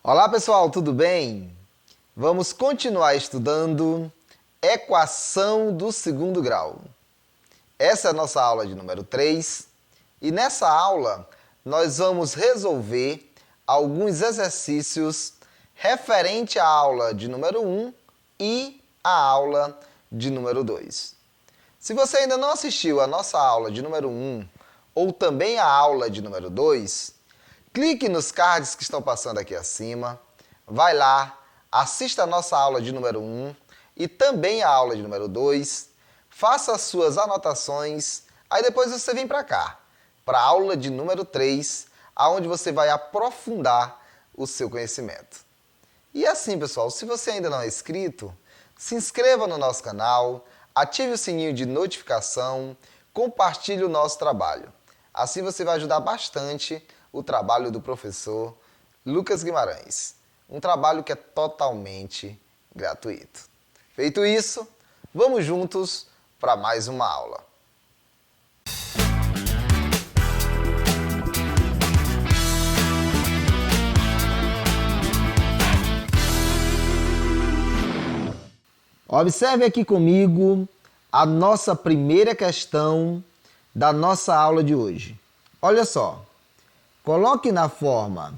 Olá pessoal, tudo bem? Vamos continuar estudando equação do segundo grau. Essa é a nossa aula de número 3 e nessa aula nós vamos resolver alguns exercícios referente à aula de número 1 e à aula de número 2. Se você ainda não assistiu a nossa aula de número 1 ou também a aula de número 2, clique nos cards que estão passando aqui acima, vai lá, assista a nossa aula de número 1 e também a aula de número 2, faça as suas anotações, aí depois você vem para cá, para a aula de número 3, onde você vai aprofundar o seu conhecimento. E assim, pessoal, se você ainda não é inscrito, se inscreva no nosso canal, ative o sininho de notificação, compartilhe o nosso trabalho. Assim você vai ajudar bastante o trabalho do professor Lucas Guimarães. Um trabalho que é totalmente gratuito. Feito isso, vamos juntos para mais uma aula. Observe aqui comigo a nossa primeira questão da nossa aula de hoje. Olha só. Coloque na forma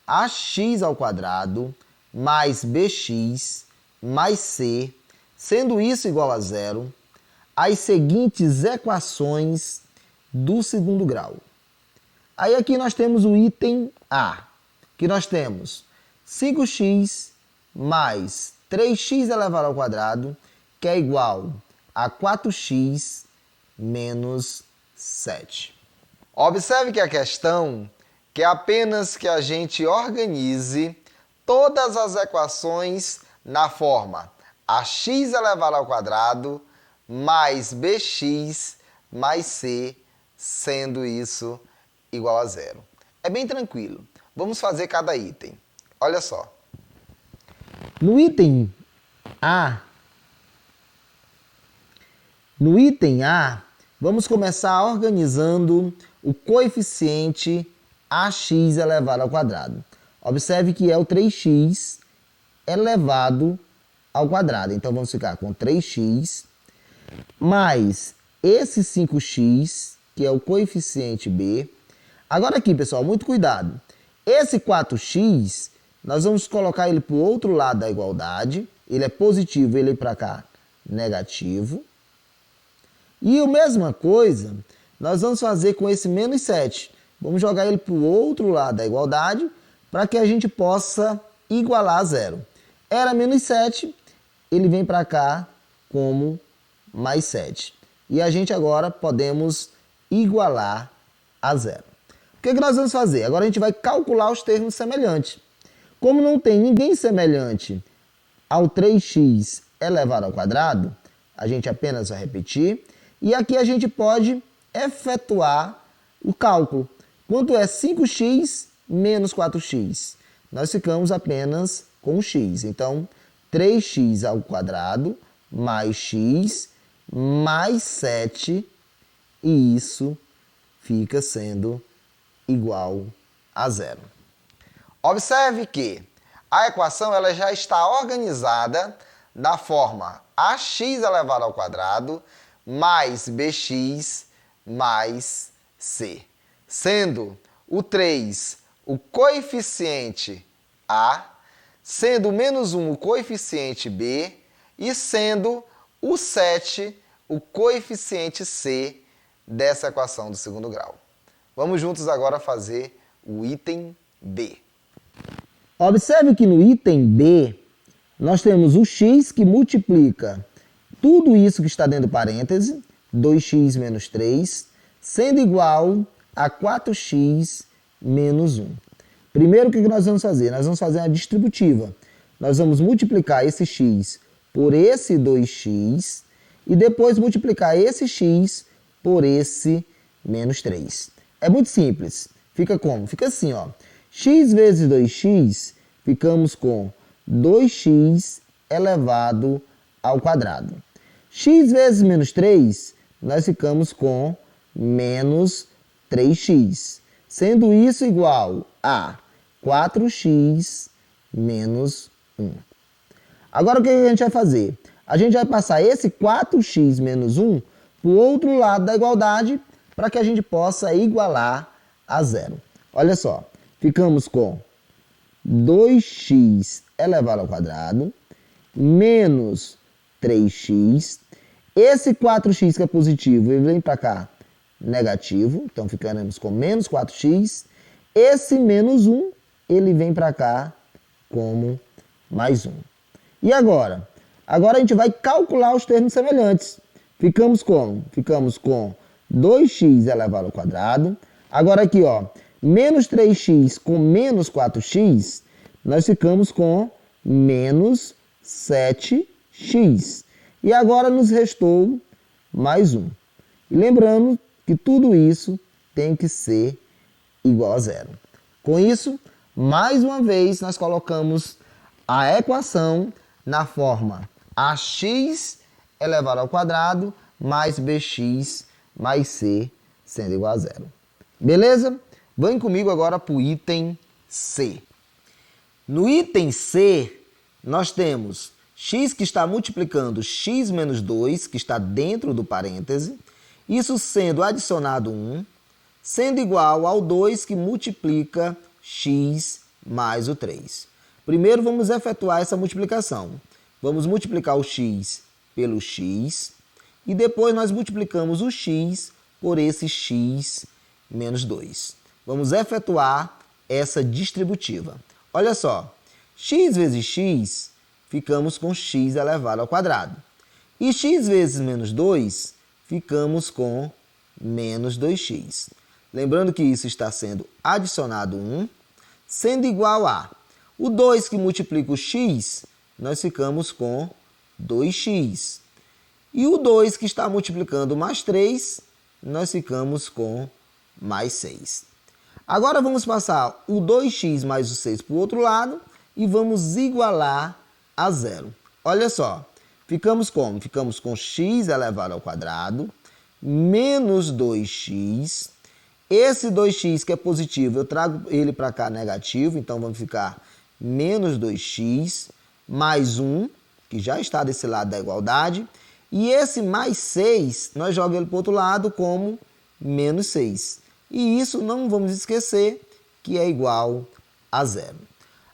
ax ao quadrado mais bx mais c, sendo isso igual a zero, as seguintes equações do segundo grau. Aí aqui nós temos o item A, que nós temos 5x mais 3x elevado ao quadrado, que é igual a 4x menos 7. Observe que a questão quer apenas que a gente organize todas as equações na forma ax elevado ao quadrado mais bx mais c, sendo isso igual a zero. É bem tranquilo. Vamos fazer cada item. Olha só. No item A, vamos começar organizando o coeficiente ax elevado ao quadrado. Observe que é o 3x elevado ao quadrado. Então, vamos ficar com 3x mais esse 5x, que é o coeficiente b. Agora aqui, pessoal, muito cuidado. Esse 4x, nós vamos colocar ele para o outro lado da igualdade. Ele é positivo, ele para cá, negativo. E a mesma coisa, nós vamos fazer com esse menos 7. Vamos jogar ele para o outro lado da igualdade para que a gente possa igualar a zero. Era menos 7, ele vem para cá como mais 7. E a gente agora podemos igualar a zero. O que nós vamos fazer? Agora a gente vai calcular os termos semelhantes. Como não tem ninguém semelhante ao 3x elevado ao quadrado, a gente apenas vai repetir. E aqui a gente pode efetuar o cálculo. Quanto é 5x menos 4x? Nós ficamos apenas com x. Então, 3x ao quadrado mais x mais 7. E isso fica sendo igual a zero. Observe que a equação ela já está organizada da forma ax elevado ao quadrado mais bx mais c. Sendo o 3 o coeficiente A, sendo o menos 1 o coeficiente B e sendo o 7 o coeficiente C dessa equação do segundo grau. Vamos juntos agora fazer o item B. Observe que no item B, nós temos o x que multiplica tudo isso que está dentro do parêntese, 2x menos 3, sendo igual a 4x menos 1. Primeiro, o que nós vamos fazer? Nós vamos fazer uma distributiva. Nós vamos multiplicar esse x por esse 2x e depois multiplicar esse x por esse menos 3. É muito simples. Fica como? Fica assim, ó. X vezes 2x, ficamos com 2x elevado ao quadrado. X vezes menos 3, nós ficamos com menos 3x. Sendo isso igual a 4x menos 1. Agora o que a gente vai fazer? A gente vai passar esse 4x menos 1 para o outro lado da igualdade para que a gente possa igualar a zero. Olha só, ficamos com 2x elevado ao quadrado menos 3x. Esse 4x que é positivo, ele vem para cá negativo, então ficaremos com menos 4x. Esse menos 1, ele vem para cá como mais 1. E agora? Agora a gente vai calcular os termos semelhantes. Ficamos como? Ficamos com 2x elevado ao quadrado. Agora aqui, ó, menos 3x com menos 4x, nós ficamos com menos 7x. E agora nos restou mais 1. E lembrando que tudo isso tem que ser igual a zero. Com isso, mais uma vez, nós colocamos a equação na forma ax elevado ao quadrado mais bx mais c sendo igual a zero. Beleza? Vem comigo agora para o item C. No item C, nós temos x que está multiplicando x menos 2, que está dentro do parêntese, isso sendo adicionado 1, sendo igual ao 2 que multiplica x mais o 3. Primeiro vamos efetuar essa multiplicação. Vamos multiplicar o x pelo x e depois nós multiplicamos o x por esse x menos 2. Vamos efetuar essa distributiva. Olha só, x vezes x, ficamos com x elevado ao quadrado. E x vezes menos 2, ficamos com menos 2x. Lembrando que isso está sendo adicionado 1, sendo igual a o 2 que multiplica o x, nós ficamos com 2x. E o 2 que está multiplicando mais 3, nós ficamos com mais 6. Agora vamos passar o 2x mais o 6 para o outro lado e vamos igualar a zero. Olha só, ficamos como? Ficamos com x elevado ao quadrado menos 2x. Esse 2x que é positivo, eu trago ele para cá negativo, então vamos ficar menos 2x mais 1, que já está desse lado da igualdade. E esse mais 6, nós jogamos ele para o outro lado como menos 6. E isso não vamos esquecer que é igual a zero.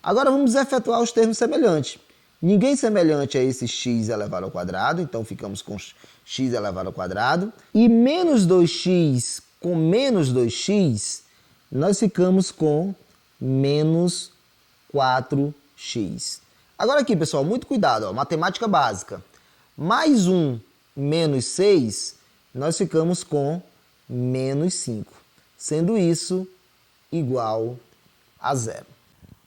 Agora vamos efetuar os termos semelhantes. Ninguém semelhante a esse x elevado ao quadrado, então ficamos com x elevado ao quadrado. E menos 2x com menos 2x, nós ficamos com menos 4x. Agora aqui, pessoal, muito cuidado, ó, matemática básica. Mais 1 menos 6, nós ficamos com menos 5, sendo isso igual a zero.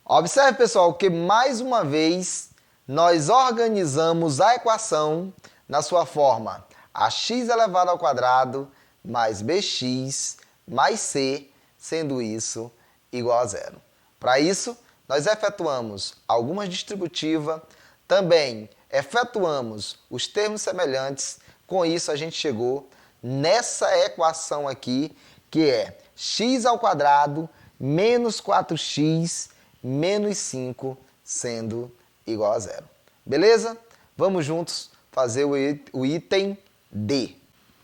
Observe, pessoal, que mais uma vez nós organizamos a equação na sua forma ax elevado ao quadrado mais bx mais c, sendo isso igual a zero. Para isso, nós efetuamos algumas distributivas, também efetuamos os termos semelhantes, com isso a gente chegou nessa equação aqui, que é x ao quadrado menos 4x menos 5 sendo igual a zero. Beleza? Vamos juntos fazer o item D.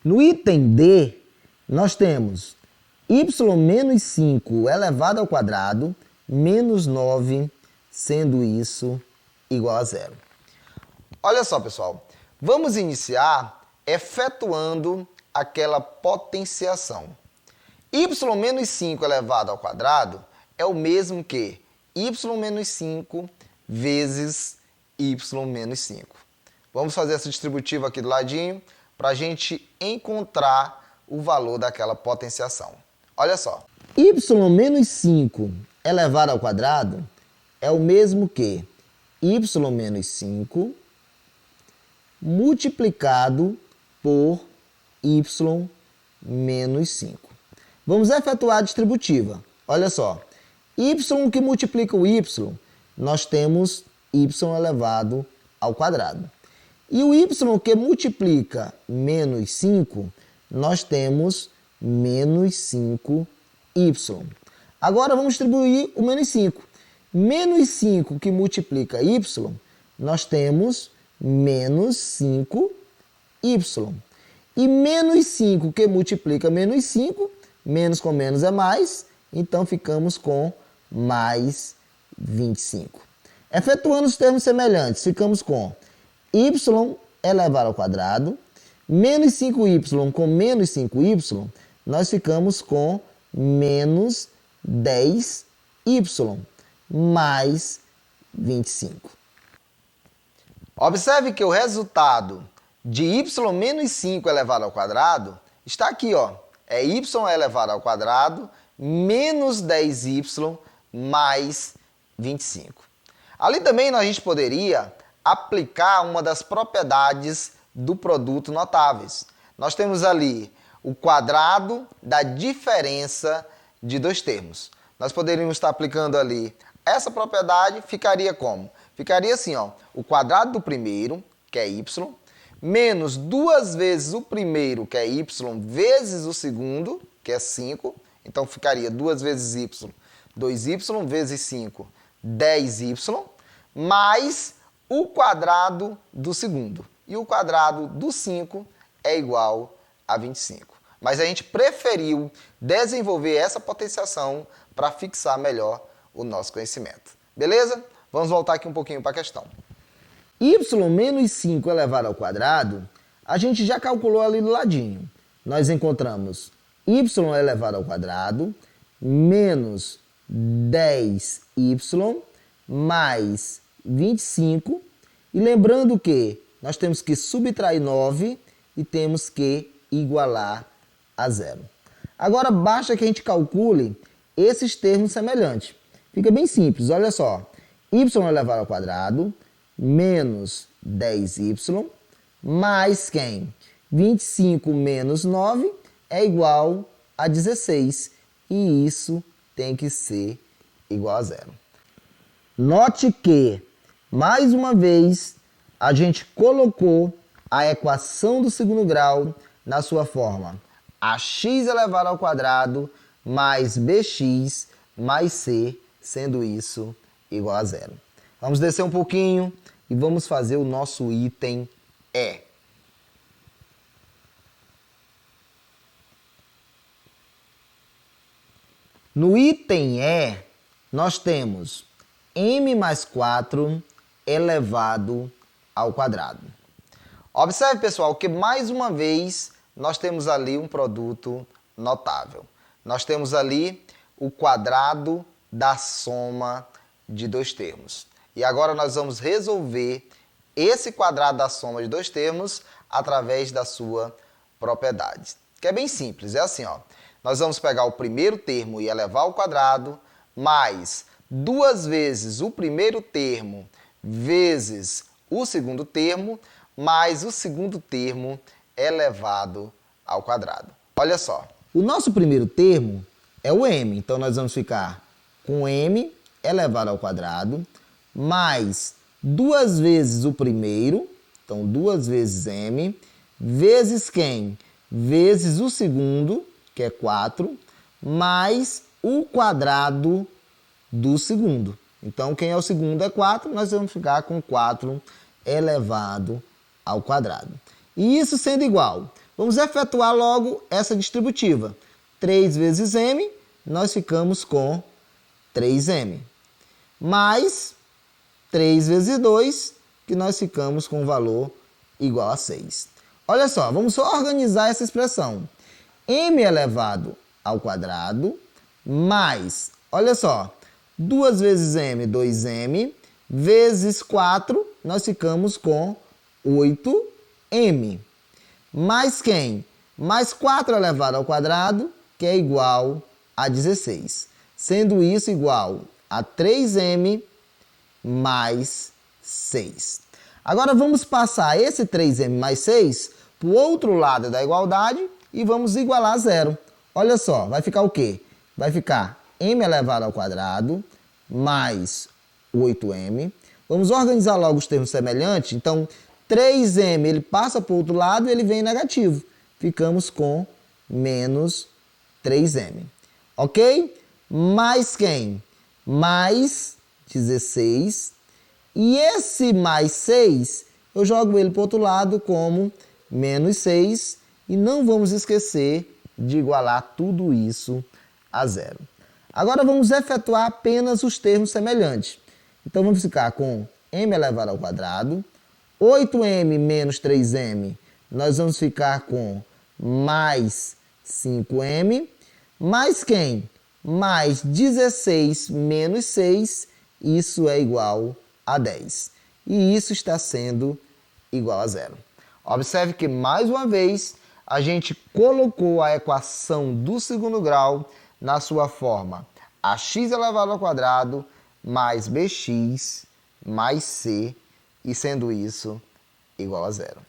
No item D, nós temos y menos 5 elevado ao quadrado menos 9, sendo isso igual a zero. Olha só, pessoal, vamos iniciar efetuando aquela potenciação. Y menos 5 elevado ao quadrado é o mesmo que y menos 5 vezes y menos 5. Vamos fazer essa distributiva aqui do ladinho para a gente encontrar o valor daquela potenciação. Olha só. Y menos 5 elevado ao quadrado é o mesmo que y menos 5 multiplicado por y menos 5. Vamos efetuar a distributiva. Olha só. Y que multiplica o y, nós temos y elevado ao quadrado. E o y que multiplica menos 5, nós temos menos 5y. Agora vamos distribuir o menos 5. menos 5 que multiplica y, nós temos menos 5y. E menos 5 que multiplica menos 5, menos com menos é mais, então ficamos com mais 25. Efetuando os termos semelhantes, ficamos com y elevado ao quadrado, menos 5y com menos 5y, nós ficamos com menos 10y, mais 25. Observe que o resultado de y menos 5 elevado ao quadrado está aqui, ó. É y elevado ao quadrado menos 10y mais 25. Ali também a gente poderia aplicar uma das propriedades do produto notáveis. Nós temos ali o quadrado da diferença de dois termos. Nós poderíamos estar aplicando ali essa propriedade, ficaria como? Ficaria assim, ó, o quadrado do primeiro, que é y, menos 2 vezes o primeiro, que é y, vezes o segundo, que é 5. Então, ficaria 2 vezes y, 2y vezes 5, 10y, mais o quadrado do segundo. E o quadrado do 5 é igual a 25. Mas a gente preferiu desenvolver essa potenciação para fixar melhor o nosso conhecimento. Beleza? Vamos voltar aqui um pouquinho para a questão. Y menos 5 elevado ao quadrado, a gente já calculou ali do ladinho. Nós encontramos y elevado ao quadrado menos 10y mais 25. E lembrando que nós temos que subtrair 9 e temos que igualar a zero. Agora basta que a gente calcule esses termos semelhantes. Fica bem simples, olha só. Y elevado ao quadrado menos 10y mais quem? 25 menos 9 é igual a 16. E isso tem que ser igual a zero. Note que, mais uma vez, a gente colocou a equação do segundo grau na sua forma ax elevado ao quadrado mais bx mais c, sendo isso igual a zero. Vamos descer um pouquinho e vamos fazer o nosso item E. No item E, nós temos m mais 4 elevado ao quadrado. Observe, pessoal, que mais uma vez nós temos ali um produto notável. Nós temos ali o quadrado da soma de dois termos. E agora nós vamos resolver esse quadrado da soma de dois termos através da sua propriedade. Que é bem simples, é assim, ó. Nós vamos pegar o primeiro termo e elevar ao quadrado, mais 2 vezes o primeiro termo vezes o segundo termo, mais o segundo termo elevado ao quadrado. Olha só, o nosso primeiro termo é o m, então nós vamos ficar com m elevado ao quadrado, mais 2 vezes o primeiro, então 2 vezes m, vezes quem? Vezes o segundo, que é 4, mais o quadrado do segundo. Então, quem é o segundo é 4, nós vamos ficar com 4 elevado ao quadrado. E isso sendo igual, vamos efetuar logo essa distributiva. 3 vezes m, nós ficamos com 3m. Mais 3 vezes 2, que nós ficamos com o valor igual a 6. Olha só, vamos só organizar essa expressão. M elevado ao quadrado, mais, olha só, 2 vezes m, 2m, vezes 4, nós ficamos com 8m. Mais quem? Mais 4 elevado ao quadrado, que é igual a 16. Sendo isso igual a 3m mais 6. Agora vamos passar esse 3m mais 6 para o outro lado da igualdade e vamos igualar a zero. Olha só, vai ficar o quê? Vai ficar m elevado ao quadrado mais 8m. Vamos organizar logo os termos semelhantes. Então, 3m ele passa para o outro lado e ele vem negativo. Ficamos com menos 3m. Ok? Mais quem? Mais 16. E esse mais 6, eu jogo ele para o outro lado como menos 6. E não vamos esquecer de igualar tudo isso a zero. Agora vamos efetuar apenas os termos semelhantes. Então vamos ficar com m elevado ao quadrado. 8m menos 3m, nós vamos ficar com mais 5m. Mais quem? Mais 16 menos 6, isso é igual a 10. E isso está sendo igual a zero. Observe que, mais uma vez, a gente colocou a equação do segundo grau na sua forma ax elevado ao quadrado mais bx mais c, e sendo isso igual a zero.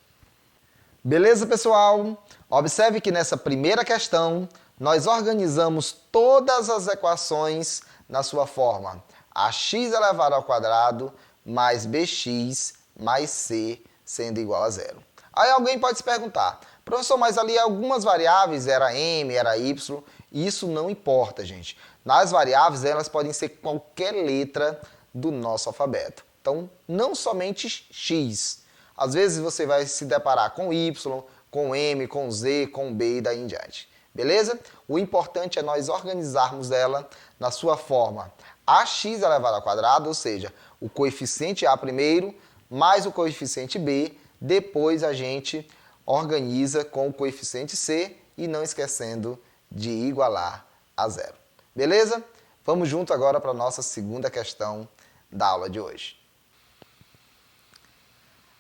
Beleza, pessoal? Observe que nessa primeira questão, nós organizamos todas as equações na sua forma ax elevado ao quadrado mais bx mais c, sendo igual a zero. Aí alguém pode se perguntar, professor, mas ali algumas variáveis, era m, era y, isso não importa, gente. Nas variáveis, elas podem ser qualquer letra do nosso alfabeto. Então, não somente x. Às vezes você vai se deparar com y, com m, com z, com b e daí em diante. Beleza? O importante é nós organizarmos ela na sua forma ax elevado ao quadrado, ou seja, o coeficiente a primeiro, mais o coeficiente b, depois a gente organiza com o coeficiente c e não esquecendo de igualar a zero. Beleza? Vamos junto agora para a nossa segunda questão da aula de hoje.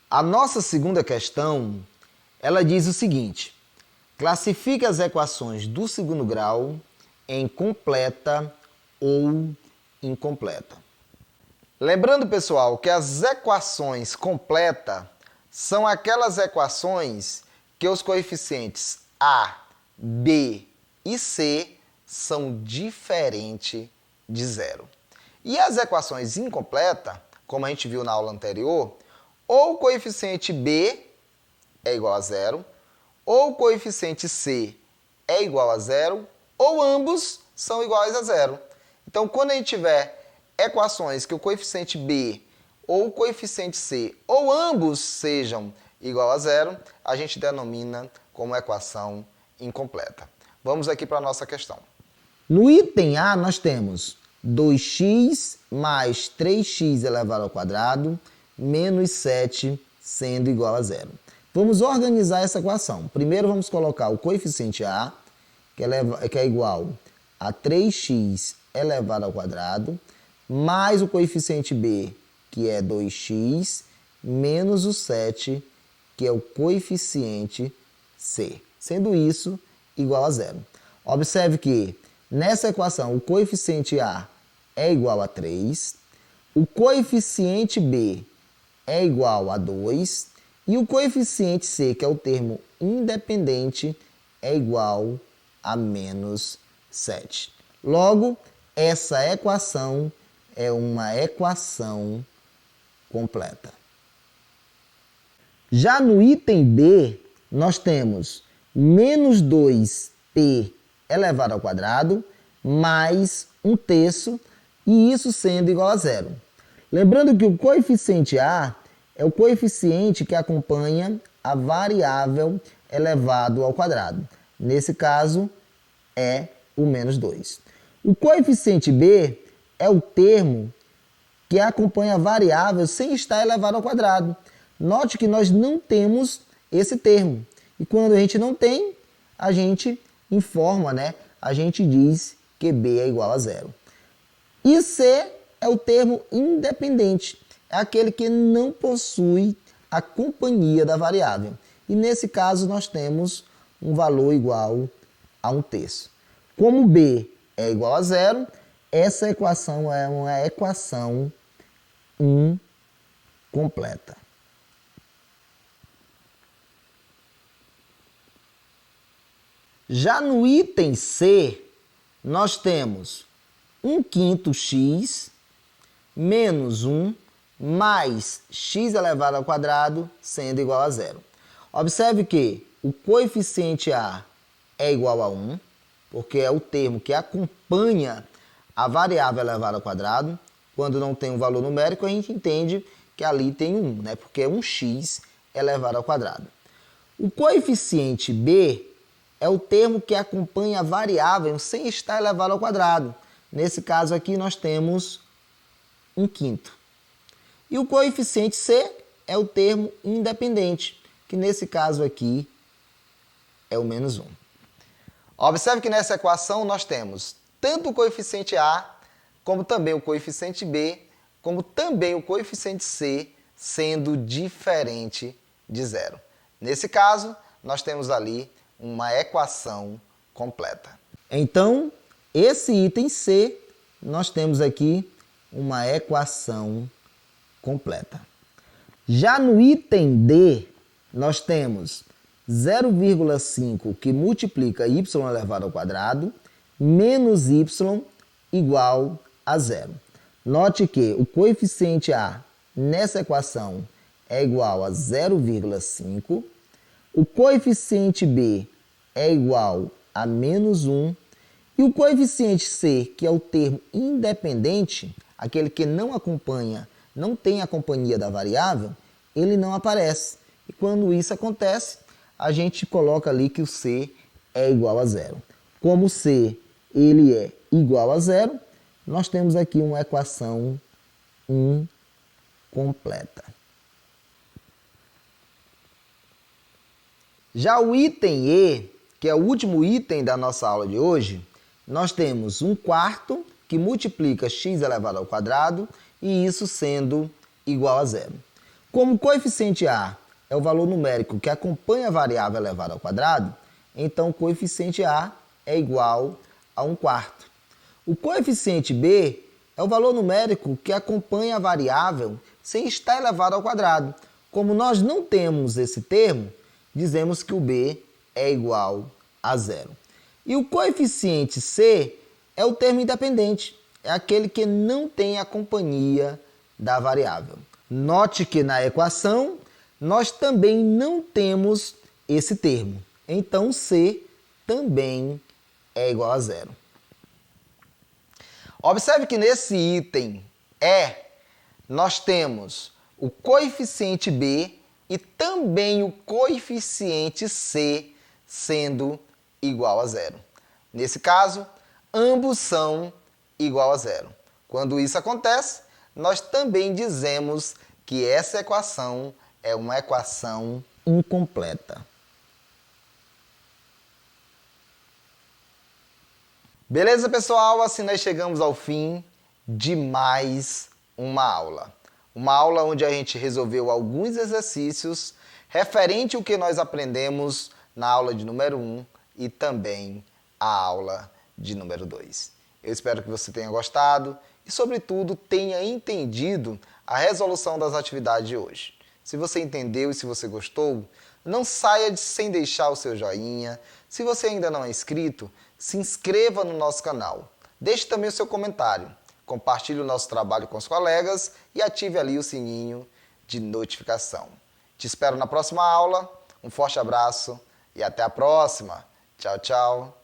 A nossa segunda questão, ela diz o seguinte: classifique as equações do segundo grau em completa ou incompleta. Lembrando, pessoal, que as equações completas são aquelas equações que os coeficientes a, b e c são diferentes de zero. E as equações incompletas, como a gente viu na aula anterior, ou o coeficiente b é igual a zero, ou o coeficiente c é igual a zero, ou ambos são iguais a zero. Então, quando a gente tiver equações que o coeficiente b ou o coeficiente c, ou ambos sejam igual a zero, a gente denomina como equação incompleta. Vamos aqui para a nossa questão. No item A, nós temos 2x mais 3x elevado ao quadrado menos 7 sendo igual a zero. Vamos organizar essa equação. Primeiro vamos colocar o coeficiente A, que é igual a 3x elevado ao quadrado, mais o coeficiente B, que é 2x, menos o 7, que é o coeficiente C. Sendo isso igual a zero. Observe que nessa equação o coeficiente A é igual a 3, o coeficiente B é igual a 2 e o coeficiente C, que é o termo independente, é igual a menos 7. Logo, essa equação é uma equação completa. Já no item B, nós temos menos 2p elevado ao quadrado mais 1/3, e isso sendo igual a zero. Lembrando que o coeficiente A é o coeficiente que acompanha a variável elevado ao quadrado. Nesse caso, é o menos 2. O coeficiente B é o termo que acompanha a variável sem estar elevado ao quadrado. Note que nós não temos esse termo. E quando a gente não tem, a gente informa, né? A gente diz que B é igual a zero. E C é o termo independente. É aquele que não possui a companhia da variável. E nesse caso nós temos um valor igual a 1/3. Como B é igual a zero, essa equação é uma equação incompleta. Já no item C, nós temos 1/5 x menos 1 mais x elevado ao quadrado sendo igual a zero. Observe que o coeficiente A é igual a 1, porque é o termo que acompanha a variável elevada ao quadrado. quando não tem um valor numérico, a gente entende que ali tem 1, né? Porque é 1x elevado ao quadrado. O coeficiente b é o termo que acompanha a variável sem estar elevado ao quadrado. Nesse caso aqui, nós temos 1/5. E o coeficiente c é o termo independente, que nesse caso aqui é o -1. Observe que nessa equação nós temos tanto o coeficiente a, como também o coeficiente b, como também o coeficiente c sendo diferente de 0. Nesse caso, nós temos ali uma equação completa. Então, esse item C, nós temos aqui uma equação completa. Já no item D, nós temos 0,5 que multiplica y elevado ao quadrado menos y igual a 0. Note que o coeficiente a nessa equação é igual a 0,5, o coeficiente b é igual a -1 e o coeficiente c, que é o termo independente, aquele que não tem a companhia da variável, ele não aparece. E quando isso acontece, a gente coloca ali que o c é igual a 0. Como o c ele é igual a 0, nós temos aqui uma equação completa. Já o item E, que é o último item da nossa aula de hoje, nós temos 1/4 que multiplica x elevado ao quadrado e isso sendo igual a 0. Como o coeficiente a é o valor numérico que acompanha a variável elevada ao quadrado, então o coeficiente a é igual a 1/4. O coeficiente b é o valor numérico que acompanha a variável sem estar elevado ao quadrado. Como nós não temos esse termo, dizemos que o b é igual a 0. E o coeficiente c é o termo independente, é aquele que não tem a companhia da variável. Note que na equação nós também não temos esse termo, então c também é igual a 0. Observe que nesse item E, nós temos o coeficiente b e também o coeficiente c sendo igual a 0. Nesse caso, ambos são igual a 0. Quando isso acontece, nós também dizemos que essa equação é uma equação incompleta. Beleza, pessoal? Assim nós chegamos ao fim de mais uma aula. Uma aula onde a gente resolveu alguns exercícios referente ao que nós aprendemos na aula de número 1 e também a aula de número 2. Eu espero que você tenha gostado e, sobretudo, tenha entendido a resolução das atividades de hoje. Se você entendeu e se você gostou, não saia sem deixar o seu joinha. Se você ainda não é inscrito, se inscreva no nosso canal. Deixe também o seu comentário. Compartilhe o nosso trabalho com os colegas e ative ali o sininho de notificação. Te espero na próxima aula. Um forte abraço e até a próxima. Tchau, tchau.